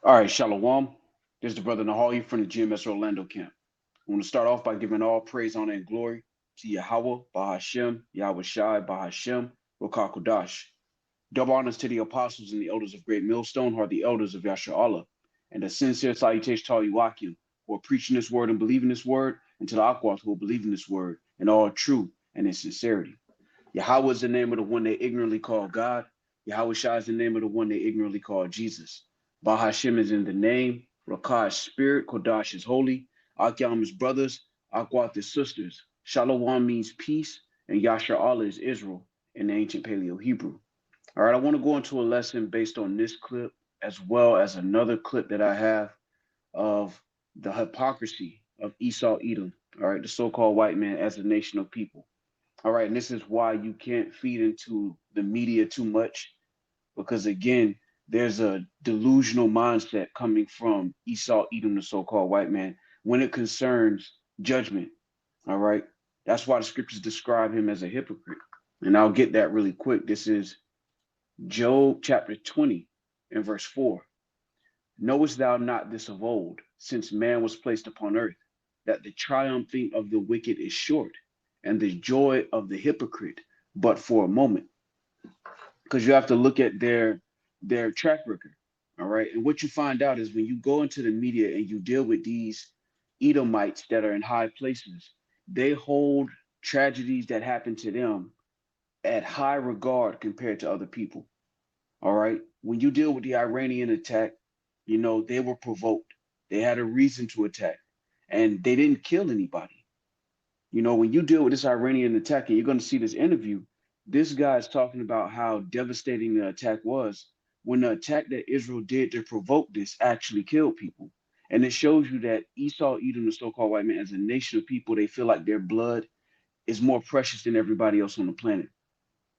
All right, Shalom. This is the brother Nahali from the GMS Orlando camp. I want to start off by giving all praise, honor, and glory to Yahweh, Bahashem, Yahweh Shai, Bahashem, Rokakodash. Double honors to the apostles and the elders of Great Millstone, who are the elders of Yasha Allah, and a sincere salutation to all you Akim, who are preaching this word and believing this word, and to the Akwath who will believe in this word, and all true and in sincerity. Yahweh is the name of the one they ignorantly call God. Yahweh Shai is the name of the one they ignorantly call Jesus. Bahashem is in the name, Rakah is spirit, Kodash is holy, Akyam is brothers, Akwath is sisters, Shalom means peace, and Yasha Allah is Israel in the ancient Paleo Hebrew. All right, I want to go into a lesson based on this clip, as well as another clip that I have of the hypocrisy of Esau Edom, all right, the so-called white man as a nation of people. All right, and this is why you can't feed into the media too much, because again, there's a delusional mindset coming from Esau Edom, the so-called white man, when it concerns judgment. All right, that's why the scriptures describe him as a hypocrite. And I'll get that really quick. This is Job chapter 20 and verse 4. Knowest thou not this of old, since man was placed upon earth, that the triumphing of the wicked is short, and the joy of the hypocrite but for a moment? Because you have to look at their track record. All right. And what you find out is when you go into the media and you deal with these Edomites that are in high places, they hold tragedies that happen to them at high regard compared to other people. All right. When you deal with the Iranian attack, you know, they were provoked. They had a reason to attack, and they didn't kill anybody. You know, when you deal with this Iranian attack, and you're going to see this interview, this guy is talking about how devastating the attack was, when the attack that Israel did to provoke this actually killed people. And it shows you that Esau, Edom, the so-called white man, as a nation of people, they feel like their blood is more precious than everybody else on the planet.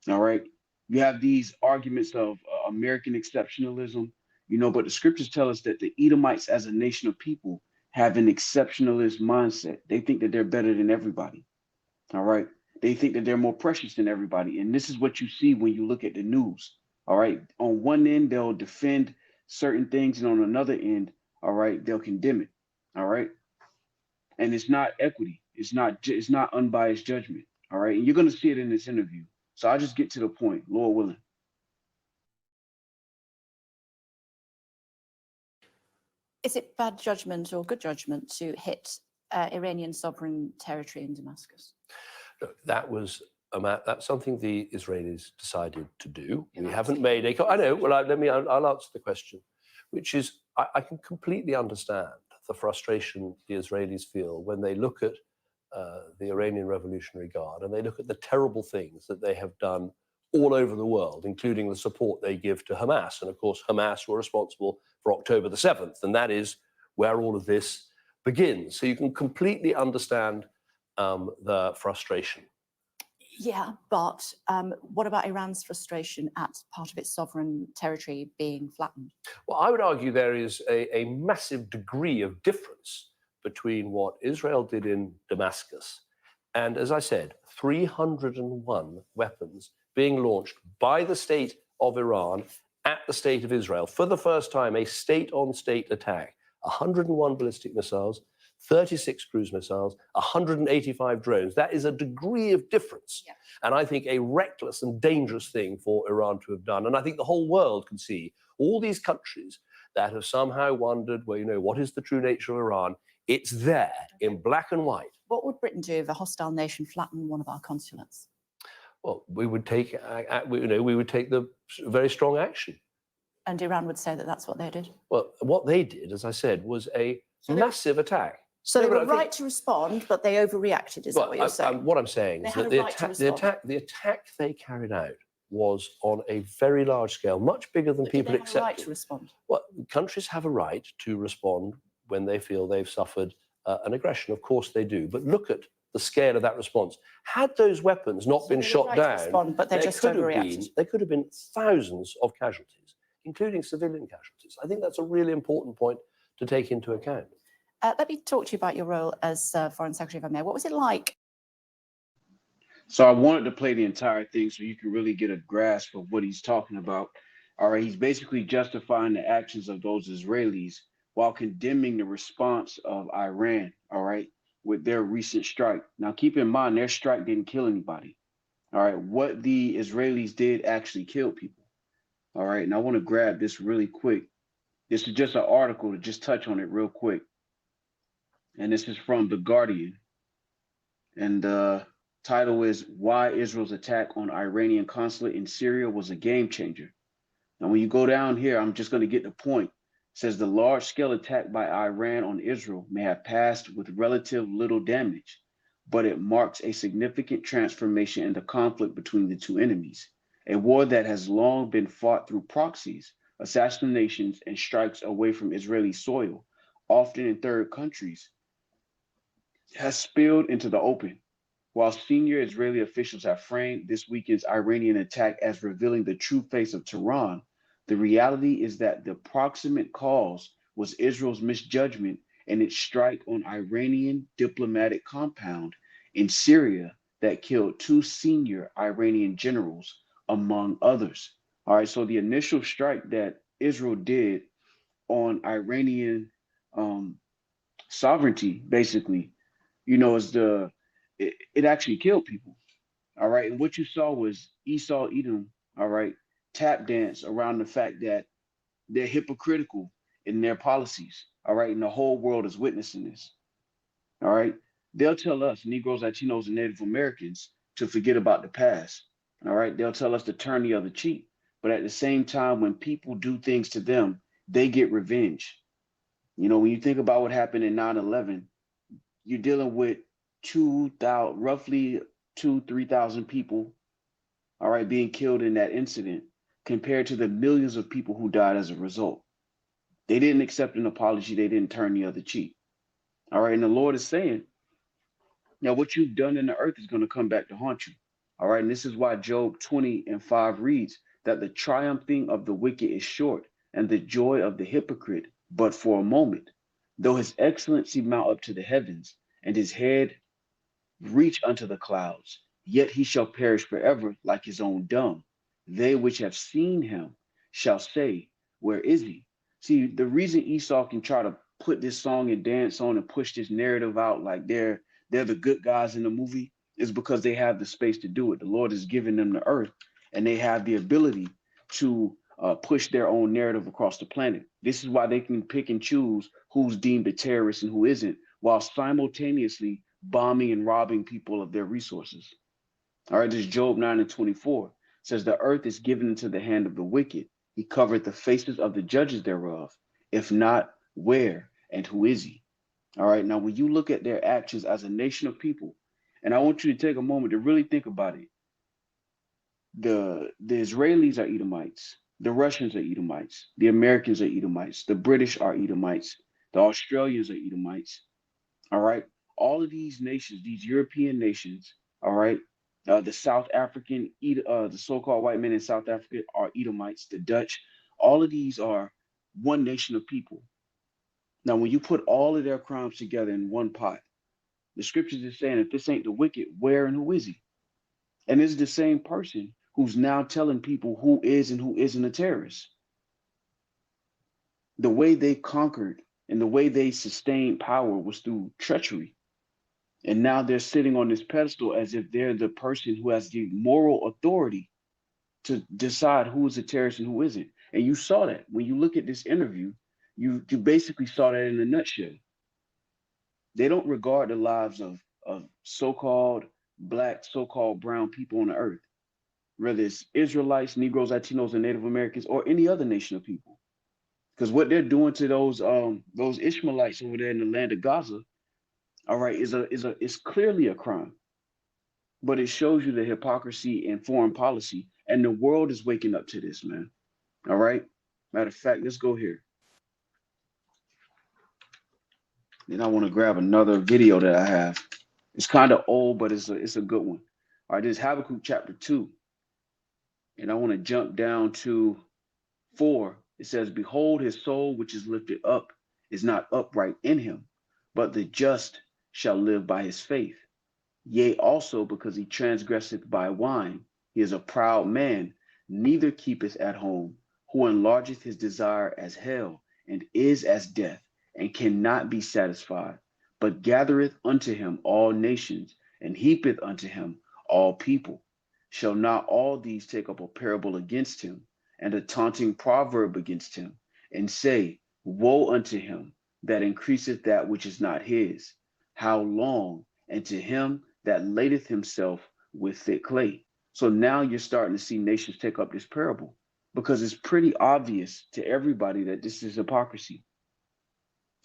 All right. You have these arguments of American exceptionalism, you know, but the scriptures tell us that the Edomites as a nation of people have an exceptionalist mindset. They think that they're better than everybody. All right. They think that they're more precious than everybody. And this is what you see when you look at the news. All right. On one end, they'll defend certain things, and on another end, all right, they'll condemn it. All right. And it's not equity. It's not unbiased judgment. All right. And you're going to see it in this interview. So I'll just get to the point, Lord willing. Is it bad judgment or good judgment to hit Iranian sovereign territory in Damascus? That was that's something the Israelis decided to do. We haven't made a. I know. Well, I'll answer the question, which is I can completely understand the frustration the Israelis feel when they look at the Iranian Revolutionary Guard and they look at the terrible things that they have done all over the world, including the support they give to Hamas. And of course, Hamas were responsible for October the 7th, and that is where all of this begins. So you can completely understand the frustration. Yeah, but what about Iran's frustration at part of its sovereign territory being flattened? Well, I would argue there is a massive degree of difference between what Israel did in Damascus and, as I said, 301 weapons being launched by the state of Iran at the state of Israel. For the first time, a state-on-state attack, 101 ballistic missiles, 36 cruise missiles, 185 drones. That is a degree of difference. Yeah. And I think a reckless and dangerous thing for Iran to have done. And I think the whole world can see all these countries that have somehow wondered, well, you know, what is the true nature of Iran? It's there in black and white. What would Britain do if a hostile nation flattened one of our consulates? Well, we would take the very strong action. And Iran would say that that's what they did? Well, what they did, as I said, was a massive attack. So they were right to respond, but they overreacted, is that what you're saying? What I'm saying is that the attack they carried out was on a very large scale, much bigger than people accepted. They have a right to respond? Well, countries have a right to respond when they feel they've suffered an aggression. Of course they do. But look at the scale of that response. Had those weapons not been shot down, but they just overreacted. There could have been thousands of casualties, including civilian casualties. I think that's a really important point to take into account. Let me talk to you about your role as Foreign Secretary, if I may. What was it like? So I wanted to play the entire thing so you can really get a grasp of what he's talking about. All right, he's basically justifying the actions of those Israelis while condemning the response of Iran, all right, with their recent strike. Now, keep in mind, their strike didn't kill anybody. All right, what the Israelis did actually kill people. All right, and I want to grab this really quick. This is just an article to just touch on it real quick. And this is from The Guardian. And the title is Why Israel's Attack on Iranian Consulate in Syria Was a Game Changer. Now, when you go down here, I'm just going to get the point. It says the large-scale attack by Iran on Israel may have passed with relative little damage, but it marks a significant transformation in the conflict between the two enemies. A war that has long been fought through proxies, assassinations, and strikes away from Israeli soil, often in third countries, has spilled into the open. While senior Israeli officials have framed this weekend's Iranian attack as revealing the true face of Tehran, the reality is that the proximate cause was Israel's misjudgment in its strike on Iranian diplomatic compound in Syria that killed two senior Iranian generals, among others. All right, so the initial strike that Israel did on Iranian um, sovereignty, basically, is it actually killed people. All right. And what you saw was Esau Edom, all right, tap dance around the fact that they're hypocritical in their policies. All right. And the whole world is witnessing this. All right. They'll tell us, Negroes, Latinos, and Native Americans, to forget about the past. All right. They'll tell us to turn the other cheek. But at the same time, when people do things to them, they get revenge. When you think about what happened in 9/11, you're dealing with 2,000, roughly 3,000 people, all right, being killed in that incident compared to the millions of people who died as a result. They didn't accept an apology. They didn't turn the other cheek. All right. And the Lord is saying, now what you've done in the earth is going to come back to haunt you. All right. And this is why Job 20:5 reads that the triumphing of the wicked is short and the joy of the hypocrite but for a moment. Though his excellency mount up to the heavens and his head reach unto the clouds, yet he shall perish forever like his own dung. They which have seen him shall say, where is he? See, the reason Esau can try to put this song and dance on and push this narrative out like they're the good guys in the movie is because they have the space to do it. The Lord has given them the earth, and they have the ability to push their own narrative across the planet. This is why they can pick and choose who's deemed a terrorist and who isn't, while simultaneously bombing and robbing people of their resources. All right, this is Job 9:24. It says, the earth is given into the hand of the wicked. He covered the faces of the judges thereof. If not, where and who is he? All right, now when you look at their actions as a nation of people, and I want you to take a moment to really think about it. The Israelis are Edomites. The Russians are Edomites. The Americans are Edomites. The British are Edomites. The Australians are Edomites. All right. All of these nations, these European nations, all right, the South African, the so-called white men in South Africa are Edomites, the Dutch. All of these are one nation of people. Now, when you put all of their crimes together in one pot, the scriptures is saying, if this ain't the wicked, where and who is he? And it's the same person who's now telling people who is and who isn't a terrorist. The way they conquered and the way they sustained power was through treachery. And now they're sitting on this pedestal as if they're the person who has the moral authority to decide who is a terrorist and who isn't. And you saw that when you look at this interview, you basically saw that in a nutshell. They don't regard the lives of so-called black, so-called brown people on the earth, whether it's Israelites, Negroes, Latinos, and Native Americans, or any other nation of people. Because what they're doing to those Ishmaelites over there in the land of Gaza, all right, is clearly a crime. But it shows you the hypocrisy in foreign policy, and the world is waking up to this, man. All right. Matter of fact, let's go here. Then I want to grab another video that I have. It's kind of old, but it's a good one. All right, this is Habakkuk chapter 2. And I want to jump down to 4. It says, behold, his soul which is lifted up is not upright in him, but the just shall live by his faith. Yea, also because he transgresseth by wine, he is a proud man, neither keepeth at home, who enlargeth his desire as hell, and is as death, and cannot be satisfied, but gathereth unto him all nations, and heapeth unto him all people. Shall not all these take up a parable against him, and a taunting proverb against him, and say, Woe unto him that increaseth that which is not his? How long? And to him that ladeth himself with thick clay. So now you're starting to see nations take up this parable, because it's pretty obvious to everybody that this is hypocrisy.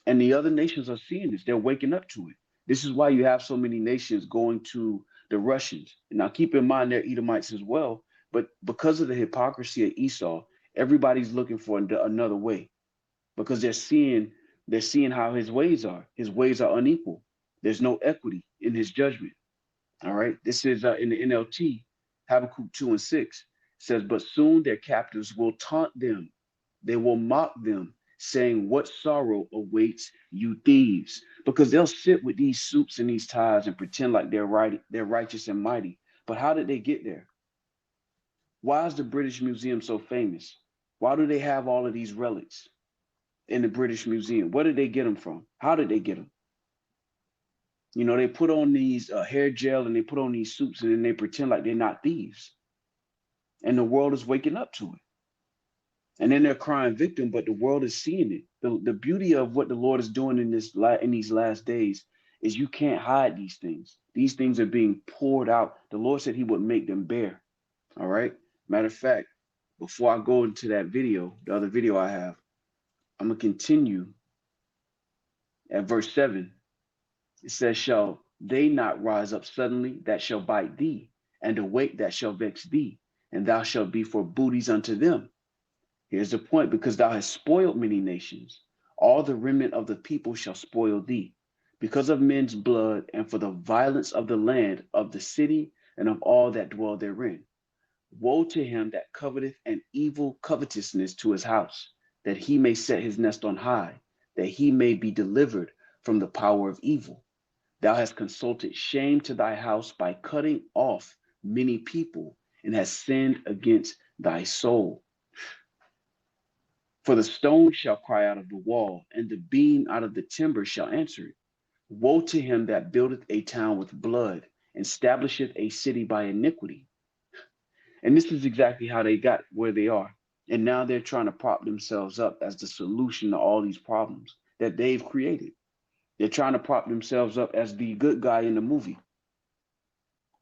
And the other nations are seeing this. They're waking up to it. This is why you have so many nations going to the Russians. And now keep in mind they're Edomites as well, but because of the hypocrisy of Esau, everybody's looking for another way, because they're seeing how his ways are. His ways are unequal. There's no equity in his judgment. All right. This is in the NLT, Habakkuk 2 and 6 says, But soon their captives will taunt them. They will mock them, saying, What sorrow awaits you thieves? Because they'll sit with these suits and these ties and pretend like they're righteous and mighty. But how did they get there? Why is the British Museum so famous? Why do they have all of these relics in the British Museum? Where did they get them from? How did they get them? You know, they put on these hair gel and they put on these suits and then they pretend like they're not thieves. And the world is waking up to it. And then they're crying victim, but the world is seeing it. The beauty of what the Lord is doing in these last days is you can't hide these things. These things are being poured out. The Lord said he would make them bare. All right. Matter of fact, before I go into that video, the other video I have, I'm going to continue at verse 7. It says, Shall they not rise up suddenly that shall bite thee, and awake that shall vex thee, and thou shalt be for booties unto them? Here's the point, because thou hast spoiled many nations, all the remnant of the people shall spoil thee, because of men's blood, and for the violence of the land, of the city, and of all that dwell therein. Woe to him that coveteth an evil covetousness to his house, that he may set his nest on high, that he may be delivered from the power of evil. Thou hast consulted shame to thy house by cutting off many people, and hast sinned against thy soul. For the stone shall cry out of the wall, and the beam out of the timber shall answer it. Woe to him that buildeth a town with blood, and establisheth a city by iniquity. And this is exactly how they got where they are. And now they're trying to prop themselves up as the solution to all these problems that they've created. They're trying to prop themselves up as the good guy in the movie.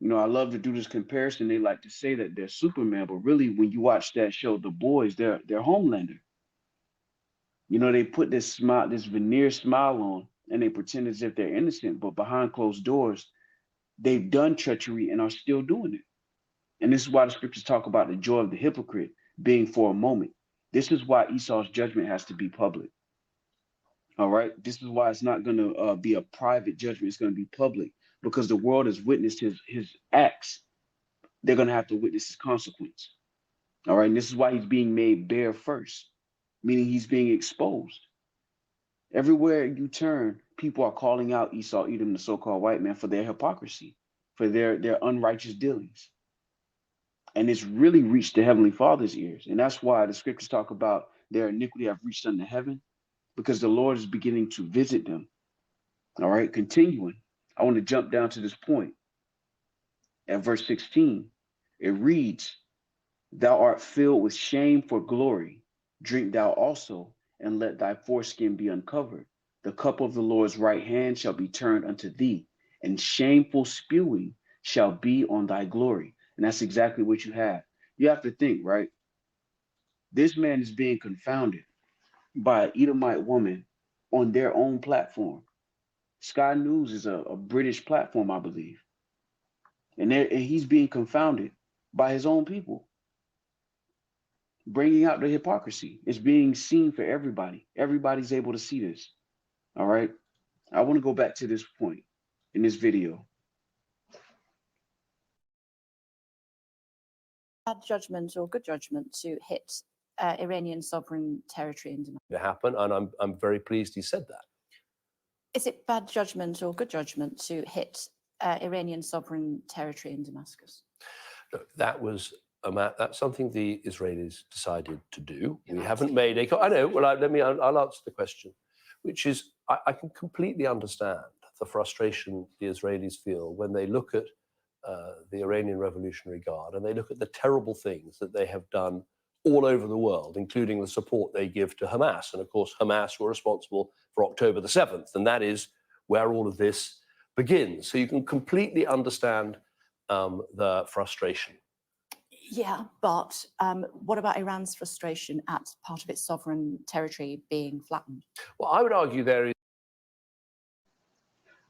You know, I love to do this comparison. They like to say that they're Superman, but really, when you watch that show, The Boys, they're Homelander. You know, they put this smile, this veneer smile on, and they pretend as if they're innocent, but behind closed doors, they've done treachery and are still doing it. And this is why the scriptures talk about the joy of the hypocrite being for a moment. This is why Esau's judgment has to be public. All right. This is why it's not going to be a private judgment. It's going to be public, because the world has witnessed his acts. They're going to have to witness his consequence. All right. And this is why he's being made bare first, meaning he's being exposed. Everywhere you turn, people are calling out Esau, Edom, the so-called white man, for their hypocrisy, for their unrighteous dealings. And it's really reached the Heavenly Father's ears. And that's why the scriptures talk about their iniquity have reached unto heaven, because the Lord is beginning to visit them. All right, continuing. I want to jump down to this point. At verse 16, it reads, Thou art filled with shame for glory. Drink thou also, and let thy foreskin be uncovered. The cup of the Lord's right hand shall be turned unto thee, and shameful spewing shall be on thy glory. And that's exactly what you have. You have to think, right? This man is being confounded by an Edomite woman on their own platform. Sky News is a British platform, I believe. And he's being confounded by his own people, bringing out the hypocrisy. It's being seen for everybody. Everybody's able to see this. All right. I want to go back to this point in this video. Bad judgment or good judgment to hit Iranian sovereign territory in Damascus? To happen, and I'm very pleased he said that. Is it bad judgment or good judgment to hit Iranian sovereign territory in Damascus? Look, that was That's something the Israelis decided to do. You're We right. haven't made a. I know. Well, I'll answer the question, which is I can completely understand the frustration the Israelis feel when they look at the Iranian Revolutionary Guard and they look at the terrible things that they have done all over the world, including the support they give to Hamas. And of course, Hamas were responsible for October the 7th, and that is where all of this begins. So you can completely understand the frustration. Yeah, but what about Iran's frustration at part of its sovereign territory being flattened? Well, I would argue there is.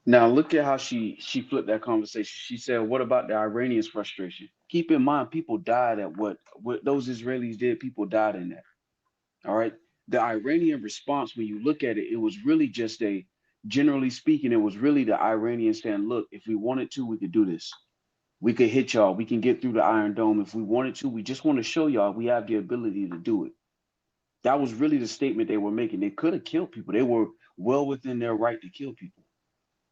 Now look at how she flipped that conversation. She said, "What about the Iranians' frustration?" Keep in mind, people died at what those Israelis did. People died in that. All right. The Iranian response, when you look at it, it was really just generally speaking, it was really the Iranians saying, "Look, if we wanted to, we could do this. We could hit y'all. We can get through the Iron Dome if we wanted to. We just want to show y'all we have the ability to do it." That was really the statement they were making. They could have killed people. They were well within their right to kill people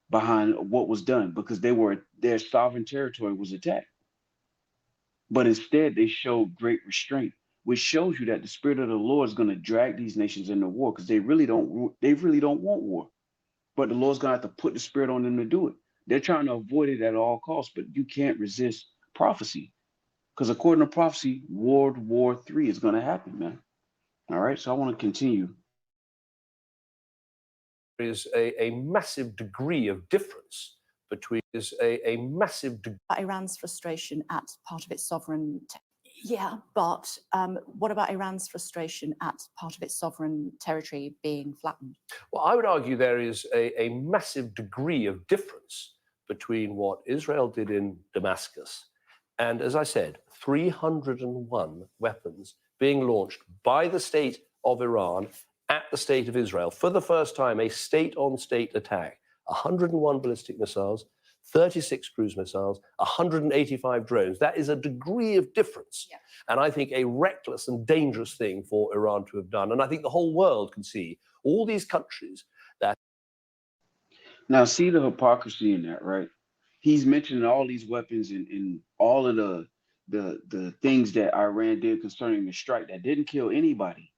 behind what was done because their sovereign territory was attacked. But instead, they showed great restraint, which shows you that the spirit of the Lord is going to drag these nations into war because they really don't want war. But the Lord's going to have to put the spirit on them to do it. They're trying to avoid it at all costs, but you can't resist prophecy because according to prophecy, World War III is going to happen, man. All right, so I want to continue. There is a massive degree of difference between a massive degree. Iran's frustration at part of its sovereign. Yeah, but what about Iran's frustration at part of its sovereign territory being flattened? Well, I would argue there is a massive degree of difference between what Israel did in Damascus and, as I said, 301 weapons being launched by the state of Iran at the state of Israel. For the first time, a state-on-state attack. 101 ballistic missiles, 36 cruise missiles, 185 drones. That is a degree of difference. Yeah. And I think a reckless and dangerous thing for Iran to have done. And I think the whole world can see all these countries that. Now, see the hypocrisy in that, right? He's mentioning all these weapons and all of the things that Iran did concerning the strike that didn't kill anybody,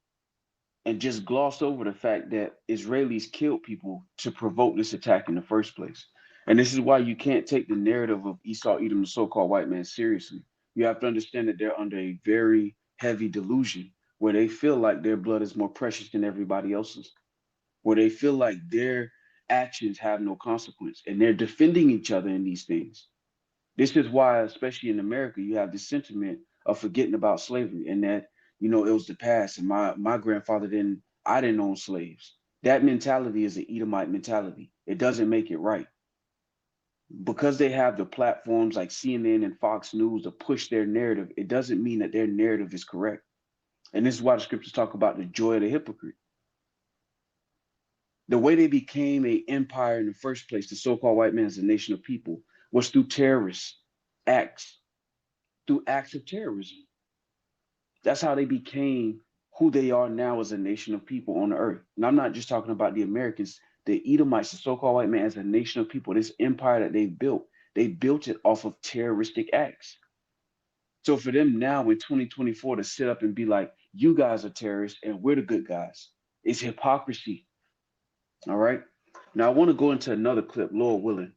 and just glossed over the fact that Israelis killed people to provoke this attack in the first place. And this is why you can't take the narrative of Esau, Edom, the so-called white man seriously. You have to understand that they're under a very heavy delusion where they feel like their blood is more precious than everybody else's, where they feel like their actions have no consequence and they're defending each other in these things. This is why, especially in America, you have this sentiment of forgetting about slavery and that, it was the past and my grandfather I didn't own slaves. That mentality is an Edomite mentality. It doesn't make it right. Because they have the platforms like CNN and Fox News to push their narrative, it doesn't mean that their narrative is correct. And this is why the scriptures talk about the joy of the hypocrite. The way they became an empire in the first place, the so-called white man as a nation of people, was through terrorist acts, through acts of terrorism. That's how they became who they are now as a nation of people on the earth. And I'm not just talking about the Americans, the Edomites, the so-called white man as a nation of people, this empire that they built it off of terroristic acts. So for them now in 2024 to sit up and be like, you guys are terrorists and we're the good guys, it's hypocrisy. All right. Now I want to go into another clip, Lord willing.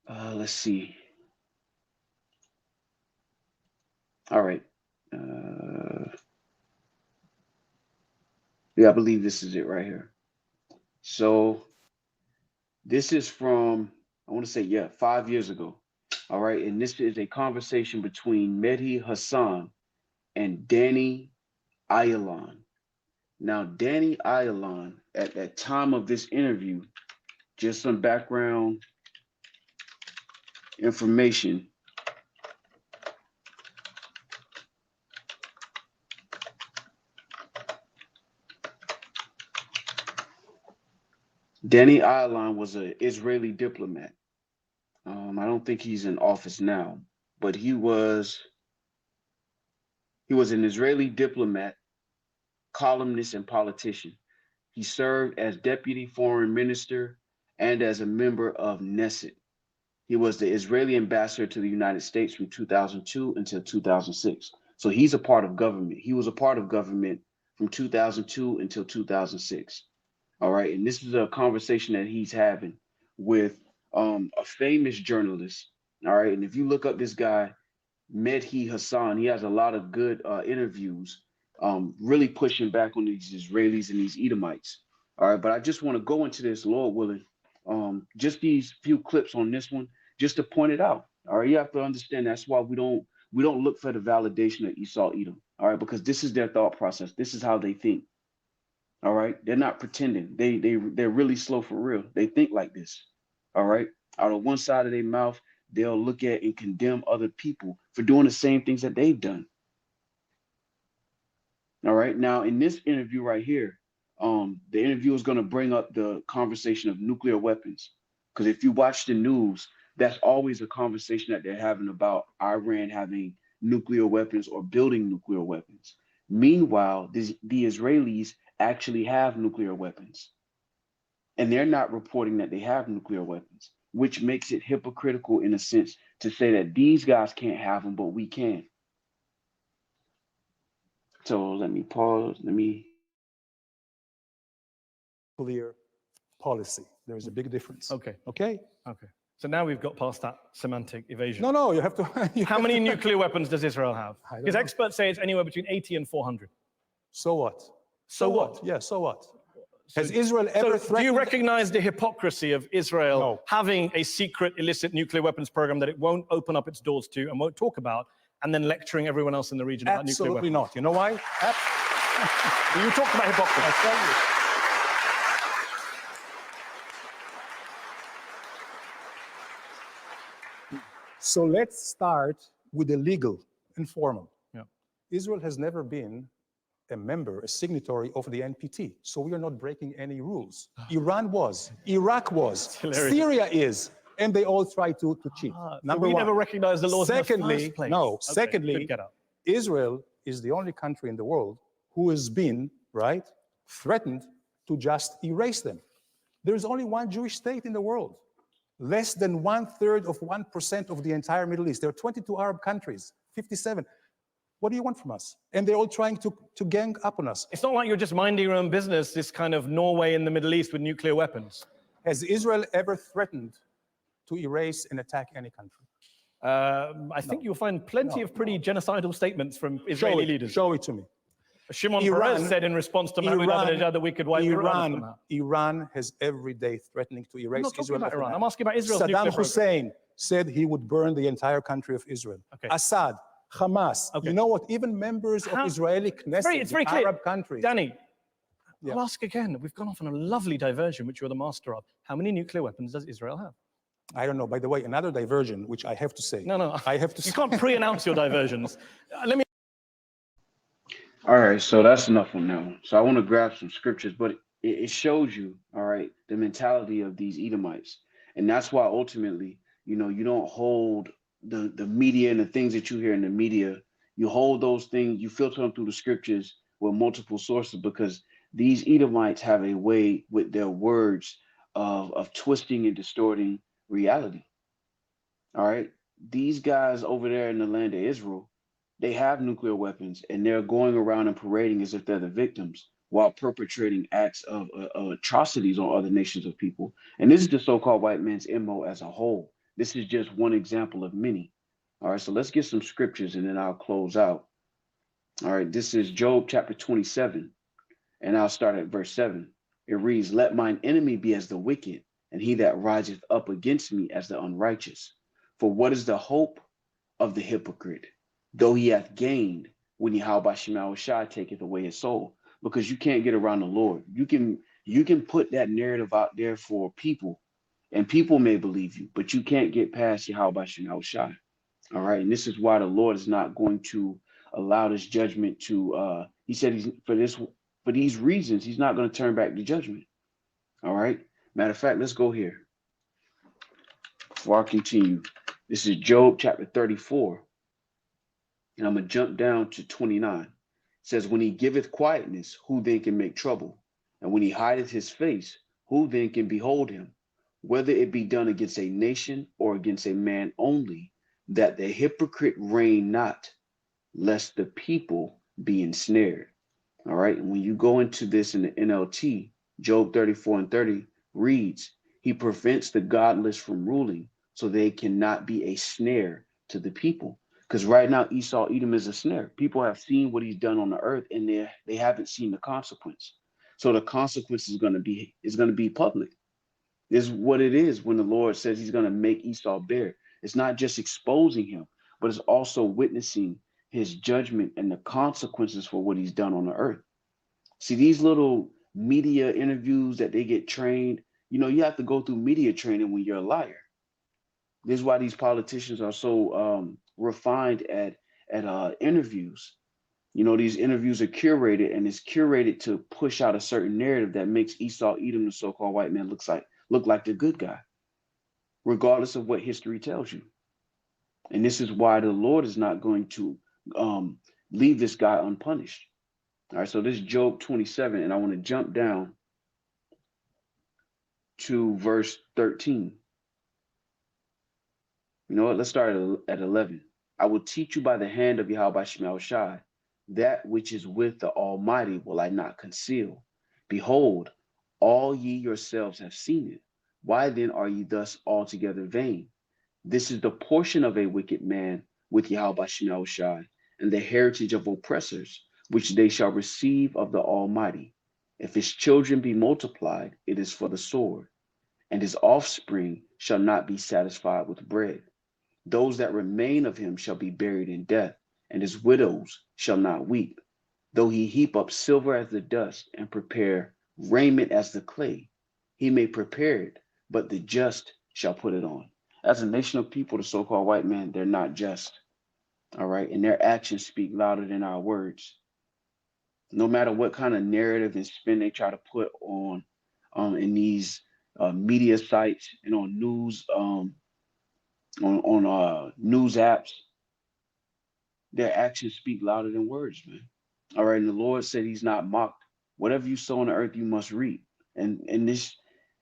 Let's see. All right. Yeah, I believe this is it right here. So this is from, I want to say, 5 years ago. All right. And this is a conversation between Mehdi Hassan and Danny Ayalon. Now, Danny Ayalon, at that time of this interview, just some background information. Danny Ayalon was an Israeli diplomat. I don't think he's in office now, but he was an Israeli diplomat, columnist, and politician. He served as deputy foreign minister and as a member of Knesset. He was the Israeli ambassador to the United States from 2002 until 2006. So he's a part of government. He was a part of government from 2002 until 2006. All right. And this is a conversation that he's having with a famous journalist. All right. And if you look up this guy, Medhi Hassan, he has a lot of good interviews, really pushing back on these Israelis and these Edomites. All right. But I just want to go into this, Lord willing, just these few clips on this one, just to point it out. All right. You have to understand that's why we don't look for the validation of Esau Edom. All right, because this is their thought process. This is how they think. All right, they're not pretending. They're really slow for real. They think like this. All right, out of one side of their mouth, they'll look at and condemn other people for doing the same things that they've done. All right, now in this interview right here, the interview is going to bring up the conversation of nuclear weapons, because if you watch the news, that's always a conversation that they're having about Iran having nuclear weapons or building nuclear weapons. Meanwhile, the Israelis actually have nuclear weapons, and they're not reporting that they have nuclear weapons, which makes it hypocritical in a sense to say that these guys can't have them, but we can. So let me pause. Clear policy. There is a big difference. Okay. Okay? Okay. So now we've got past that semantic evasion. No, you have to. How many nuclear weapons does Israel have? I don't Because know. experts say it's anywhere between 80 and 400. So what? So what? Yeah, so what? Has Israel So ever do threatened? you recognize the hypocrisy of Israel No. having a secret illicit nuclear weapons program that it won't open up its doors to and won't talk about, and then lecturing everyone else in the region about nuclear Absolutely weapons? not. You know why? You talked about hypocrisy. I tell you. So let's start with the legal and formal. Yeah. Israel has never been a member, a signatory of the NPT, so we are not breaking any rules. Iran was, Iraq was, hilarious. Syria is, and they all try to cheat. So Number we one. never recognized the laws in the Secondly, first place. no. Okay, Secondly, good get up. Israel is the only country in the world who has been, right, threatened to just erase them. There is only one Jewish state in the world. Less than 1/3 of 1% of the entire Middle East. There are 22 Arab countries, 57. What do you want from us? And they're all trying to gang up on us. It's not like you're just minding your own business, this kind of Norway in the Middle East with nuclear weapons. Has Israel ever threatened to erase and attack any country? I think you'll find plenty of pretty genocidal statements from Show Israeli it, leaders. show it to me. Shimon Iran- Peres said in response to Mahmoud Ahmadinejad that we could wipe Iran from that. Iran has every day threatening to I'm erase not talking Israel. about off the Iran. map. I'm asking about Israel's nuclear Saddam program. Hussein said he would burn the entire country of Israel. Okay. Assad, Hamas. Okay. You know what? Even members of Israeli Knesset, It's very the clear. Arab countries. Danny, Yeah. I'll ask again. We've gone off on a lovely diversion, which you're the master of. How many nuclear weapons does Israel have? I don't know. By the way, another diversion, which I have to say. No. I have to You say. can't pre-announce your diversions. Let me. All right, so that's enough on that one. So I want to grab some scriptures, but it shows you, all right, the mentality of these Edomites. And that's why ultimately, you don't hold the media and the things that you hear in the media, you hold those things, you filter them through the scriptures with multiple sources, because these Edomites have a way with their words of twisting and distorting reality. All right. These guys over there in the land of Israel, they have nuclear weapons, and they're going around and parading as if they're the victims while perpetrating acts of atrocities on other nations of people. And this is the so-called white man's MO as a whole. This is just one example of many. All right, so let's get some scriptures and then I'll close out. All right, this is Job chapter 27, and I'll start at verse 7. It reads, "Let mine enemy be as the wicked, and he that riseth up against me as the unrighteous. For what is the hope of the hypocrite, though he hath gained, when Yahweh Shema Shai taketh away his soul?" Because you can't get around the Lord. You can put that narrative out there for people, and people may believe you, but you can't get past Yahweh Shema Shai. All right, and this is why the Lord is not going to allow this judgment to. He said for these reasons, he's not going to turn back the judgment. All right. Matter of fact, let's go here. Before I continue, this is Job chapter 34. And I'm going to jump down to 29. It says, "When he giveth quietness, who then can make trouble? And when he hideth his face, who then can behold him? whether it be done against a nation or against a man only, that the hypocrite reign not, lest the people be ensnared. All right. And when you go into this in the NLT, Job 34:30 reads, he prevents the godless from ruling so they cannot be a snare to the people. Because right now, Esau, Edom is a snare. People have seen what he's done on the earth, and they haven't seen the consequence. So the consequence is going to be public. Is what it is when the Lord says he's going to make Esau bear. It's not just exposing him, but it's also witnessing his judgment and the consequences for what he's done on the earth. See, these little media interviews that they get trained, you have to go through media training when you're a liar. This is why these politicians are so refined at interviews. These interviews are curated, and it's curated to push out a certain narrative that makes Esau, Edom, the so-called white man, look like the good guy, regardless of what history tells you. And this is why the Lord is not going to leave this guy unpunished. All right, so this is Job 27, and I want to jump down to verse 13. You know what? Let's start at 11. I will teach you by the hand of Yahweh Shemel Shai, that which is with the Almighty will I not conceal. Behold, all ye yourselves have seen it. Why then are ye thus altogether vain? This is the portion of a wicked man with Yahweh Shemel Shai, and the heritage of oppressors, which they shall receive of the Almighty. If his children be multiplied, it is for the sword, and his offspring shall not be satisfied with bread. Those that remain of him shall be buried in death, and his widows shall not weep. Though he heap up silver as the dust, and prepare raiment as the clay, he may prepare it, but the just shall put it on. As a nation of people, the so-called white man, they're not just. All right. And their actions speak louder than our words. No matter what kind of narrative and spin they try to put on in these media sites and on news news apps, their actions speak louder than words, man. All right. And the Lord said he's not mocked. Whatever you sow on the earth, you must reap. And this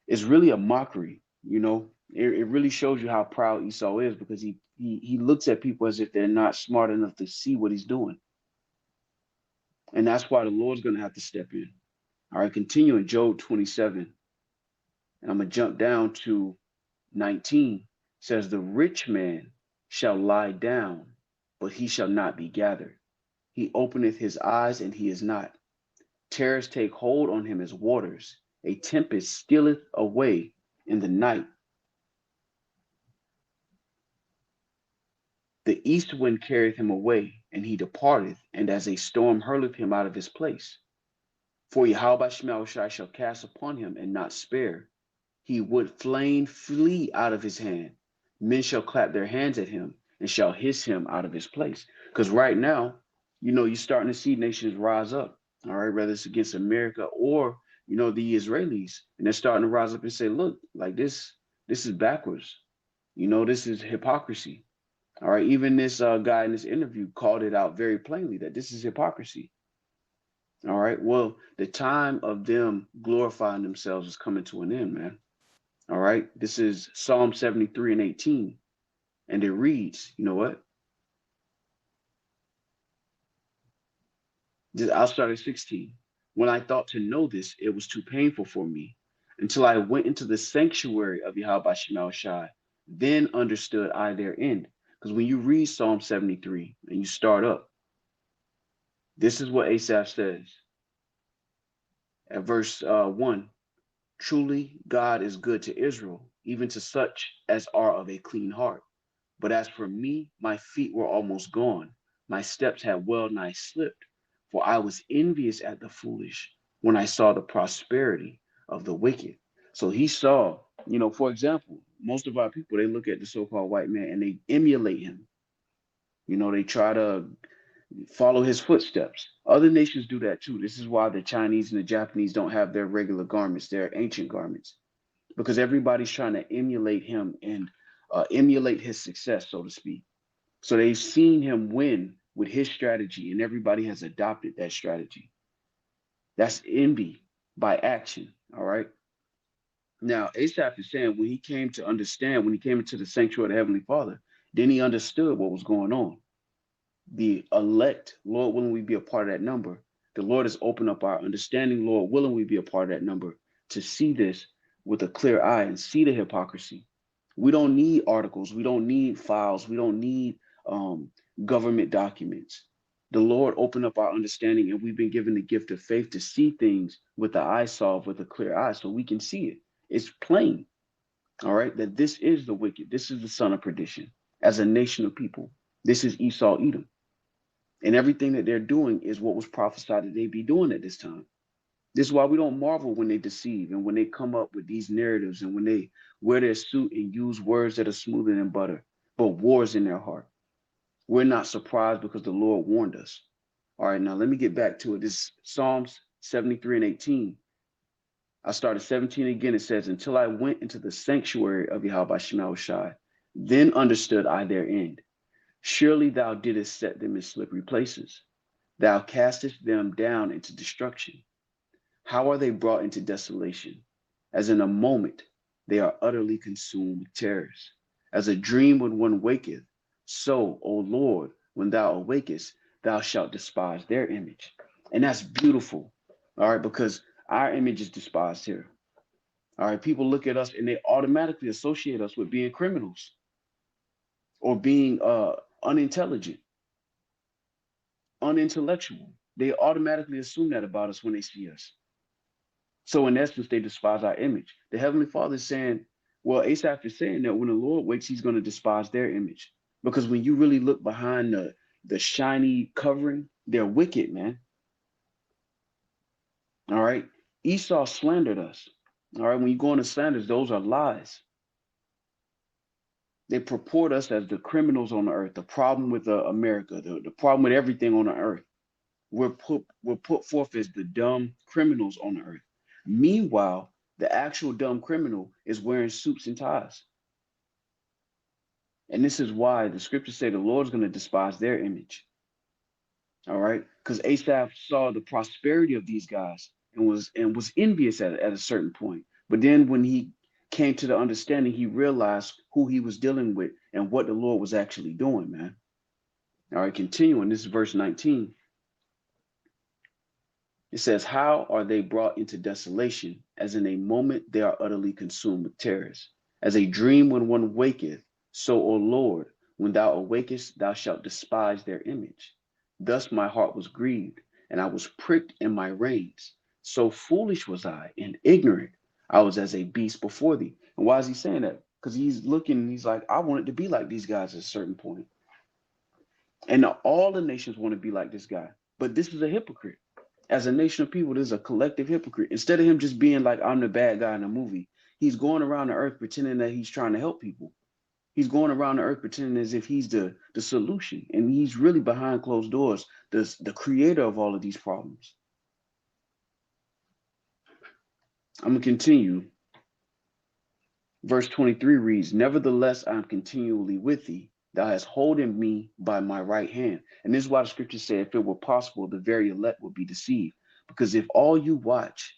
is really a mockery, It really shows you how proud Esau is, because he looks at people as if they're not smart enough to see what he's doing. And that's why the Lord's going to have to step in. All right, continuing Job 27. And I'm going to jump down to 19. Says, the rich man shall lie down, but he shall not be gathered. He openeth his eyes, and he is not. Terrors take hold on him as waters. A tempest stealeth away in the night. The east wind carrieth him away, and he departeth, and as a storm hurleth him out of his place. For Yahweh Shemel Shai shall cast upon him, and not spare. He would flame flee out of his hand. Men shall clap their hands at him, and shall hiss him out of his place. Because right now, you're starting to see nations rise up, all right, whether it's against America or, the Israelis. And they're starting to rise up and say, look, like this is backwards. This is hypocrisy. All right, even this guy in this interview called it out very plainly that this is hypocrisy. All right, well, the time of them glorifying themselves is coming to an end, man. All right, this is Psalm 73 and 18. And it reads, you know what? I'll start at 16. When I thought to know this, it was too painful for me until I went into the sanctuary of Yahweh Shemel Shai. Then understood I their end. Because when you read Psalm 73 and you start up, this is what Asaph says at verse 1. Truly, God is good to Israel, even to such as are of a clean heart. But as for me, my feet were almost gone. My steps had well nigh slipped, for I was envious at the foolish when I saw the prosperity of the wicked. So he saw, for example, most of our people, they look at the so-called white man and they emulate him. They try to follow his footsteps. Other nations do that too. This is why the Chinese and the Japanese don't have their regular garments, their ancient garments, because everybody's trying to emulate him and emulate his success, so to speak. So they've seen him win with his strategy, and everybody has adopted that strategy. That's envy by action, all right? Now, Asaph is saying when he came to understand, when he came into the sanctuary of the Heavenly Father, then he understood what was going on. The elect, Lord willing, we be a part of that number. The Lord has opened up our understanding, Lord willing, we be a part of that number to see this with a clear eye and see the hypocrisy. We don't need articles. We don't need files. We don't need government documents. The Lord opened up our understanding, and we've been given the gift of faith to see things with the eye solve, with a clear eye, so we can see it. It's plain, all right, that this is the wicked. This is the son of perdition. As a nation of people, this is Esau, Edom. And everything that they're doing is what was prophesied that they'd be doing at this time. This is why we don't marvel when they deceive and when they come up with these narratives and when they wear their suit and use words that are smoother than butter, but war's in their heart. We're not surprised because the Lord warned us. All right, now let me get back to it. This Psalms 73 and 18. I started 17 again. It says, until I went into the sanctuary of Yahweh Shema Shai, then understood I their end. Surely thou didst set them in slippery places. Thou castest them down into destruction. How are they brought into desolation? As in a moment, they are utterly consumed with terrors. As a dream when one waketh, so, O Lord, when thou awakest, thou shalt despise their image. And that's beautiful, all right, because our image is despised here. All right, people look at us and they automatically associate us with being criminals or being unintelligent, unintellectual. They automatically assume that about us when they see us. So in essence, they despise our image. The Heavenly Father is saying, well, Asaph is saying that when the Lord wakes, he's going to despise their image. Because when you really look behind the shiny covering, they're wicked, man. All right. Esau slandered us. All right. When you go into slanders, those are lies. They purport us as the criminals on the earth, the problem with America, the problem with everything on the earth. We're put forth as the dumb criminals on the earth. Meanwhile, the actual dumb criminal is wearing suits and ties. And this is why the scriptures say the Lord's going to despise their image. All right. Because Asaph saw the prosperity of these guys and was envious at a certain point. But then when he came to the understanding, he realized who he was dealing with and what the Lord was actually doing, man. All right, continuing, this is verse 19. It says, how are they brought into desolation? As in a moment they are utterly consumed with terrors. As a dream when one waketh, so, O Lord, when thou awakest, thou shalt despise their image. Thus my heart was grieved, and I was pricked in my reins. So foolish was I and ignorant. I was as a beast before thee. And why is he saying that? Because he's looking and he's like, I wanted to be like these guys at a certain point. And all the nations want to be like this guy. But this is a hypocrite. As a nation of people, there's a collective hypocrite. Instead of him just being like, I'm the bad guy in a movie, he's going around the earth pretending that he's trying to help people. He's going around the earth pretending as if he's the solution. And he's really behind closed doors, the creator of all of these problems. I'm going to continue. Verse 23 reads, nevertheless, I am continually with thee. Thou hast holden me by my right hand. And this is why the scriptures say, if it were possible, the very elect would be deceived. Because if all you watch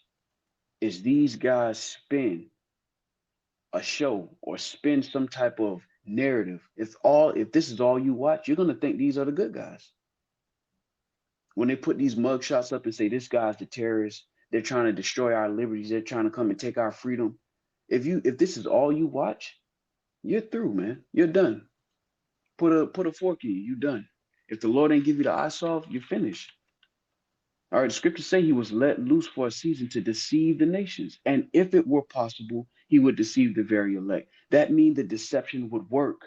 is these guys spin a show or spin some type of narrative, if this is all you watch, you're going to think these are the good guys. When they put these mugshots up and say, this guy's the terrorist, they're trying to destroy our liberties, they're trying to come and take our freedom. If this is all you watch, you're through, man. You're done. Put a fork in you, you're done. If the Lord ain't give you the eye solve, you're finished. All right, the scriptures say he was let loose for a season to deceive the nations. And if it were possible, he would deceive the very elect. That means the deception would work.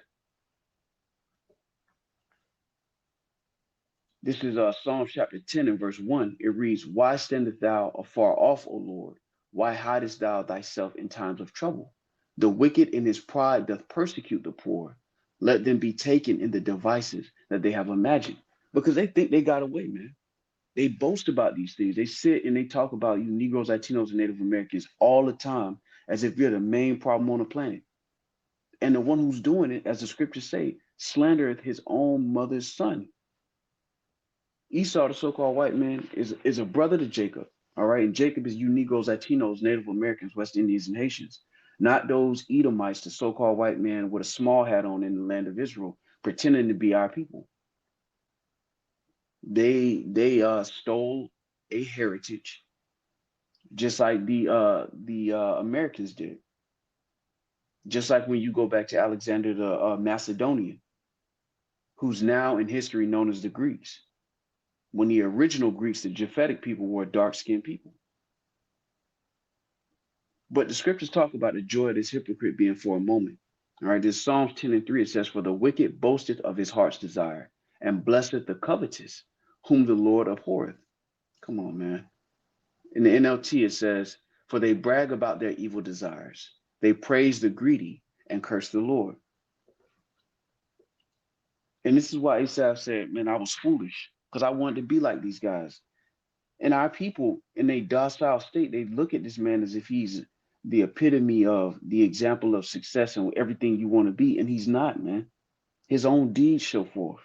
This is Psalm chapter 10 and verse 1. It reads, why standest thou afar off, O Lord? Why hidest thou thyself in times of trouble? The wicked in his pride doth persecute the poor. Let them be taken in the devices that they have imagined. Because they think they got away, man. They boast about these things. They sit and they talk about you Negroes, Latinos, and Native Americans all the time as if you're the main problem on the planet. And the one who's doing it, as the scriptures say, slandereth his own mother's son. Esau, the so-called white man, is a brother to Jacob. All right. And Jacob is you Negroes, Latinos, Native Americans, West Indians, and Haitians, not those Edomites, the so-called white man with a small hat on in the land of Israel, pretending to be our people. They stole a heritage, just like the Americans did. Just like when you go back to Alexander the Macedonian, who's now in history known as the Greeks. When the original Greeks, the Japhetic people, were dark-skinned people. But the scriptures talk about the joy of this hypocrite being for a moment. All right, this Psalms 10:3, it says, "For the wicked boasteth of his heart's desire, and blesseth the covetous, whom the Lord abhorreth." Come on, man. In the NLT, it says, "For they brag about their evil desires. They praise the greedy and curse the Lord." And this is why Asaph said, man, I was foolish because I wanted to be like these guys. And our people in a docile state, they look at this man as if he's the epitome of the example of success and everything you want to be. And he's not, man. His own deeds show forth.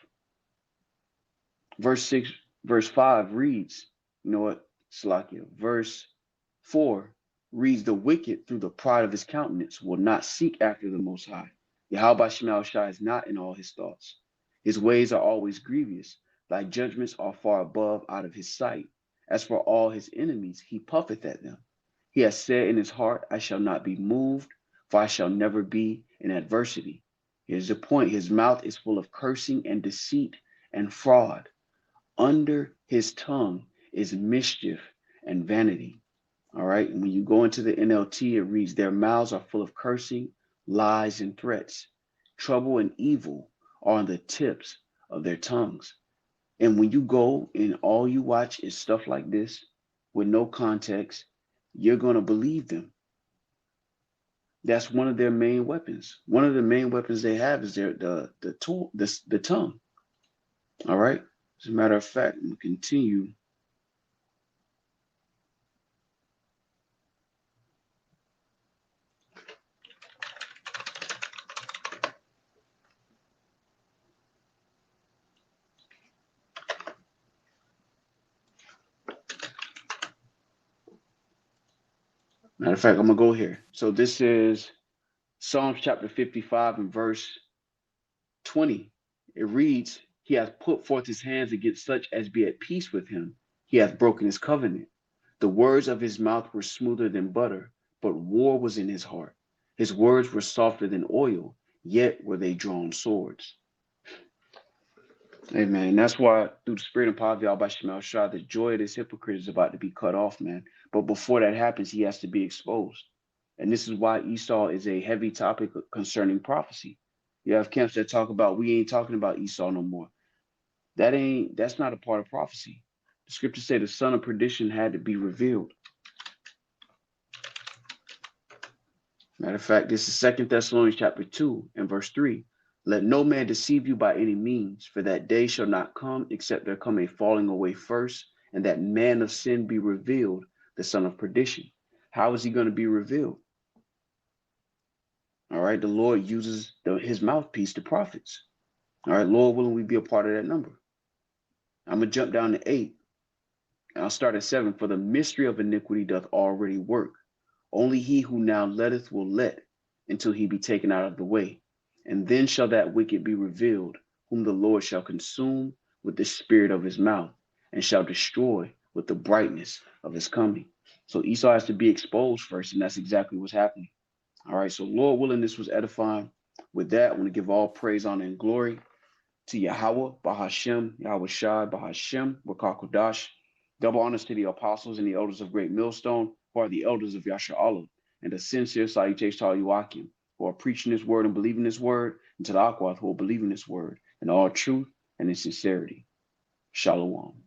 Verse 5 reads, you know what, Salakia? Verse 4 reads, "The wicked through the pride of his countenance will not seek after the Most High. Yahweh Shema Shai is not in all his thoughts. His ways are always grievous. Thy judgments are far above out of his sight. As for all his enemies, he puffeth at them. He has said in his heart, I shall not be moved, for I shall never be in adversity." Here's the point. His mouth is full of cursing and deceit and fraud. Under his tongue is mischief and vanity. All right. And when you go into the NLT, it reads, "Their mouths are full of cursing, lies, and threats. Trouble and evil are on the tips of their tongues." And when you go and all you watch is stuff like this with no context, you're going to believe them. That's one of their main weapons. One of the main weapons they have is the tongue. All right. As a matter of fact, I'm going to continue. Matter of fact, I'm going to go here. So this is Psalms chapter 55 and verse 20. It reads, "He hath put forth his hands against such as be at peace with him. He hath broken his covenant. The words of his mouth were smoother than butter, but war was in his heart. His words were softer than oil, yet were they drawn swords." Amen. That's why through the spirit and power of Yahweh Shema Shah, the joy of this hypocrite is about to be cut off, man. But before that happens, he has to be exposed. And this is why Esau is a heavy topic concerning prophecy. You have camps that talk about, we ain't talking about Esau no more. That's not a part of prophecy. The scriptures say the son of perdition had to be revealed. Matter of fact, this is 2 Thessalonians chapter 2 and verse 3. "Let no man deceive you by any means, for that day shall not come except there come a falling away first, and that man of sin be revealed, the son of perdition." How is he going to be revealed? All right, the Lord uses his mouthpiece, the prophets. All right, Lord willing, we be a part of that number. I'm going to jump down to 8, and I'll start at 7. "For the mystery of iniquity doth already work. Only he who now letteth will let until he be taken out of the way. And then shall that wicked be revealed, whom the Lord shall consume with the spirit of his mouth, and shall destroy with the brightness of his coming." So Esau has to be exposed first, and that's exactly what's happening. All right, so Lord willing, this was edifying. With that, I want to give all praise, honor, and glory to Yahweh, Bahashem, Yahweh Shai, Bahashem, Wakakodash. Double honors to the apostles and the elders of Great Millstone, who are the elders of Yasha Allah, and a sincere salutation to all Yuakim, who are preaching this word and believing this word, and to the Akwath, who are believing this word in all truth and in sincerity. Shalom.